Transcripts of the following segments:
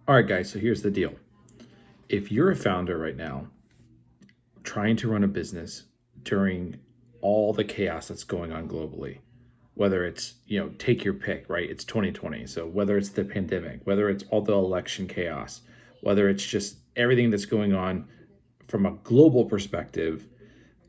All right, guys, so here's the deal. If you're a founder right now trying to run a business during all the chaos that's going on globally, whether it's, take your pick, right? It's 2020. So whether it's the pandemic, whether it's all the election chaos, whether it's just everything that's going on from a global perspective,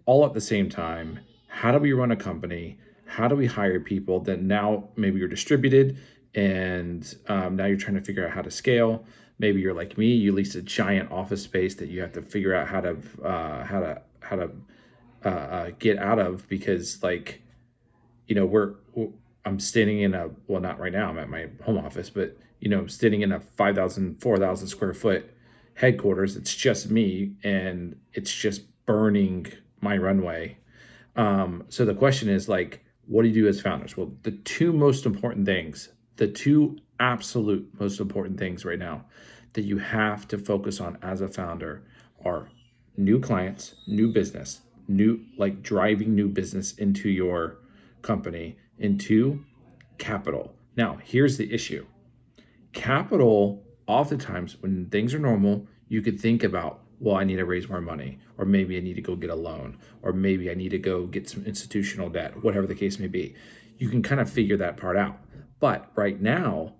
all at the same time, how do we run a company? How do we hire people that now maybe you're distributed and now you're trying to figure out how to scale? Maybe you're like me, you lease a giant office space that you have to figure out how to get out of because I'm standing in a, well, not right now, I'm at my home office, but I'm standing in a 5,000, 4,000 square foot headquarters. It's just me and it's just burning my runway. So the question is like, what do you do as founders? Well, the two absolute most important things right now that you have to focus on as a founder are new clients, new business, new, like driving new business into your company, into capital. Now, here's the issue. Capital, oftentimes when things are normal, you could think about, well, I need to raise more money, or maybe I need to go get a loan, or maybe I need to go get some institutional debt, whatever the case may be. You can kind of figure that part out. But right now,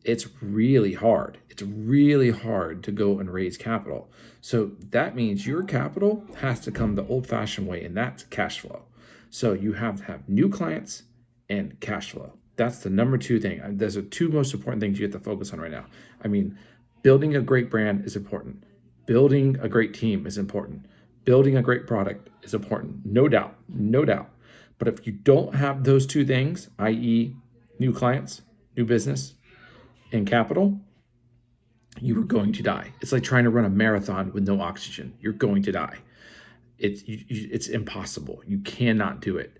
it's really hard. It's really hard to go and raise capital. So that means your capital has to come the old fashioned way, and that's cash flow. So you have to have new clients and cash flow. That's the number two thing. Those are two most important things you have to focus on right now. I mean, building a great brand is important. Building a great team is important. Building a great product is important. No doubt, no doubt. But if you don't have those two things, i.e., new clients, new business, and capital, you are going to die. It's like trying to run a marathon with no oxygen. You're going to die. It's impossible. You cannot do it.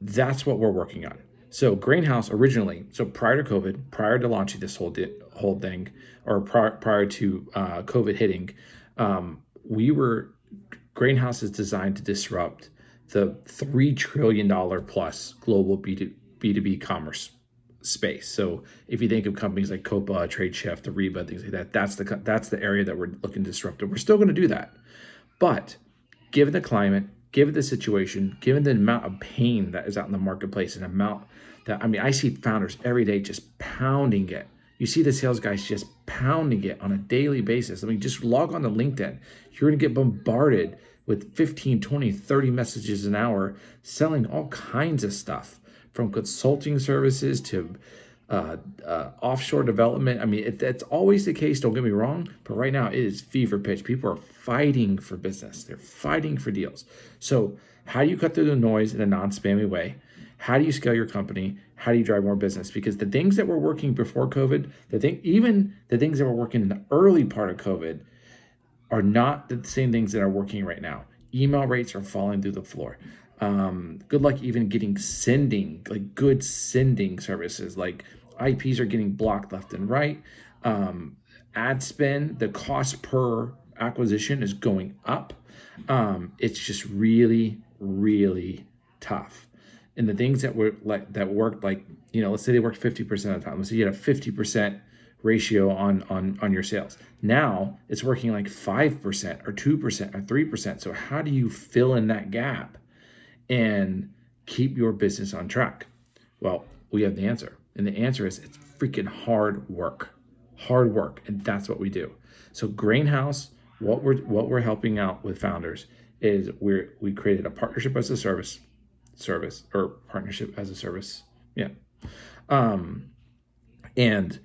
That's what we're working on. So Grainhouse originally, so prior to COVID, prior to launching this whole thing, or prior to COVID hitting, Grainhouse is designed to disrupt the $3 trillion plus global B2B commerce space. So if you think of companies like Copa, TradeChef, Ariba, things like that, that's the area that we're looking to disrupt. And we're still going to do that. But given the climate, given the situation, given the amount of pain that is out in the marketplace, and amount that, I mean, I see founders every day just pounding it. You see the sales guys just pounding it on a daily basis. I mean, just log on to LinkedIn. You're going to get bombarded with 15, 20, 30 messages an hour selling all kinds of stuff, from consulting services to offshore development. I mean, that's always the case, don't get me wrong, but right now it is fever pitch. People are fighting for business. They're fighting for deals. So how do you cut through the noise in a non-spammy way? How do you scale your company? How do you drive more business? Because the things that were working before COVID, even the things that were working in the early part of COVID are not the same things that are working right now. Email rates are falling through the floor. Good luck even getting good sending services. Like IPs are getting blocked left and right. Ad spend, the cost per acquisition is going up. It's just really, really tough. And the things that worked, let's say they worked 50% of the time. Let's say you had a 50% ratio on your sales. Now it's working like 5% or 2% or 3%. So how do you fill in that gap and keep your business on track? Well, we have the answer. And the answer is it's freaking hard work. Hard work. And that's what we do. So Grainhouse, what we're helping out with founders is we created a partnership as a service or partnership as a service. Yeah. And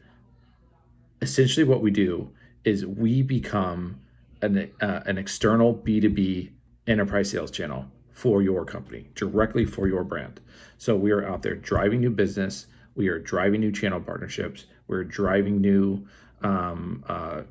essentially what we do is we become an external B2B enterprise sales channel for your company, directly for your brand. So we are out there driving new business. We are driving new channel partnerships. We're driving new,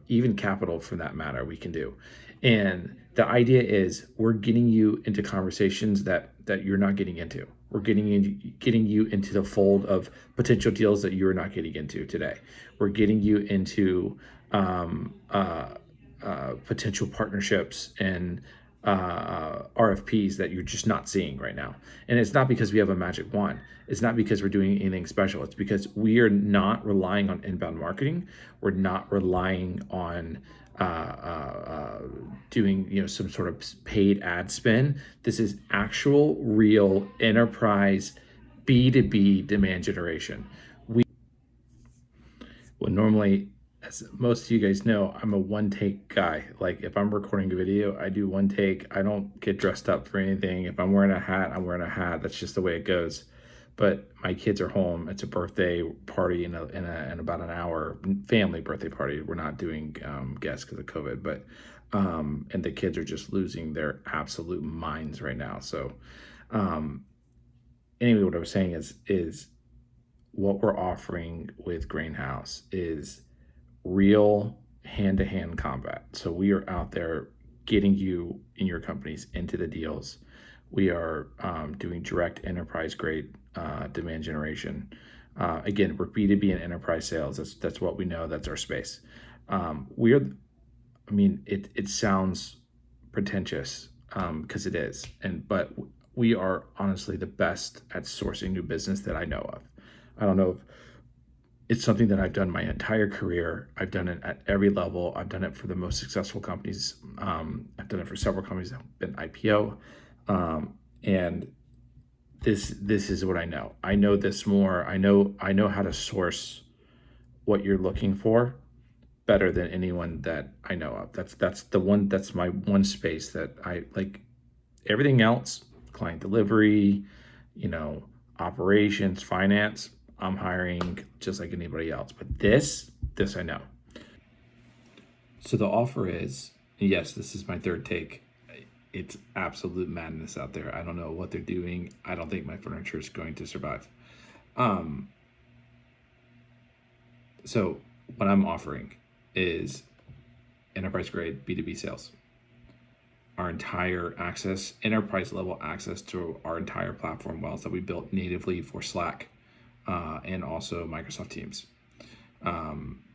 even capital for that matter, we can do. And the idea is we're getting you into conversations that you're not getting into. We're getting you into the fold of potential deals that you're not getting into today. We're getting you into potential partnerships and RFPs that you're just not seeing right now. And it's not because we have a magic wand. It's not because we're doing anything special. It's because we are not relying on inbound marketing. We're not relying on doing some sort of paid ad spend. This is actual, real enterprise B2B demand generation. Well, normally, as most of you guys know, I'm a one take guy. Like if I'm recording a video, I do one take. I don't get dressed up for anything. If I'm wearing a hat, I'm wearing a hat. That's just the way it goes. But my kids are home. It's a birthday party in about an hour, family birthday party. We're not doing guests because of COVID, but and the kids are just losing their absolute minds right now. So anyway, what I was saying is what we're offering with Grainhouse is real hand-to-hand combat. So we are out there getting you and your companies into the deals. We are doing direct enterprise grade demand generation. Again, we're B2B and enterprise sales. That's what we know. That's our space. It sounds pretentious because it is, but we are honestly the best at sourcing new business that I know of. I don't know if it's something that I've done my entire career. I've done it at every level. I've done it for the most successful companies. I've done it for several companies that have been IPO. And this is what I know. I know this more. I know how to source what you're looking for better than anyone that I know of. That's my one space that I like. Everything else, client delivery, operations, finance, I'm hiring just like anybody else. But this I know. So the offer is, yes, this is my third take. It's absolute madness out there. I don't know what they're doing. I don't think my furniture is going to survive. So what I'm offering is enterprise grade B2B sales. Our entire access, enterprise level access to our entire platform wells that we built natively for Slack and also Microsoft Teams.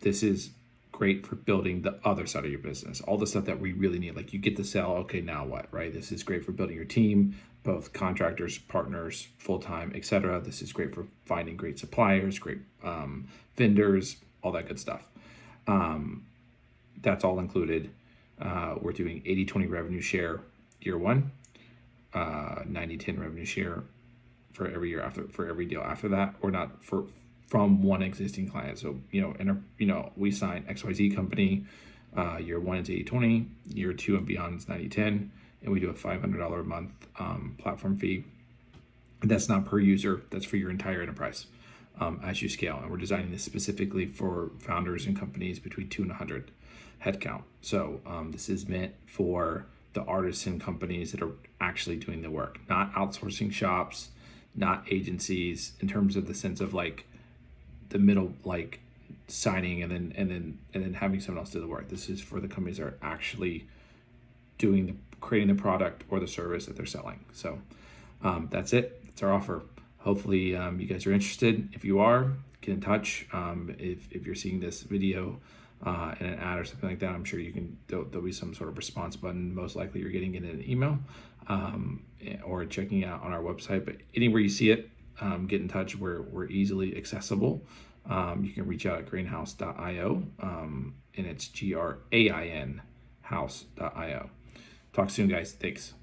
This is great for building the other side of your business, all the stuff that we really need. Like you get to sell, okay, now what, right? This is great for building your team, both contractors, partners, full-time, etc. This is great for finding great suppliers, great vendors, all that good stuff. That's all included. We're doing 80-20 revenue share year one, 90-10 revenue share for every year for every deal after that, or not from one existing client. So, we sign XYZ company, year one is 80-20, year two and beyond is 90-10, and we do a $500 a month platform fee. That's not per user, that's for your entire enterprise as you scale. And we're designing this specifically for founders and companies between 2 and 100 headcount. So this is meant for the artisan companies that are actually doing the work, not outsourcing shops, not agencies, in terms of the sense of like the middle, like signing and then having someone else do the work. This is for the companies that are actually creating the product or the service that they're selling. So that's it. That's our offer. Hopefully you guys are interested. If you are, get in touch. If you're seeing this video in an ad or something like that, I'm sure there'll be some sort of response button. Most likely you're getting it in an email or checking out on our website. But anywhere you see it, get in touch. We're easily accessible. You can reach out at grainhouse.io, and it's GRAIN house.io. Talk soon, guys. Thanks.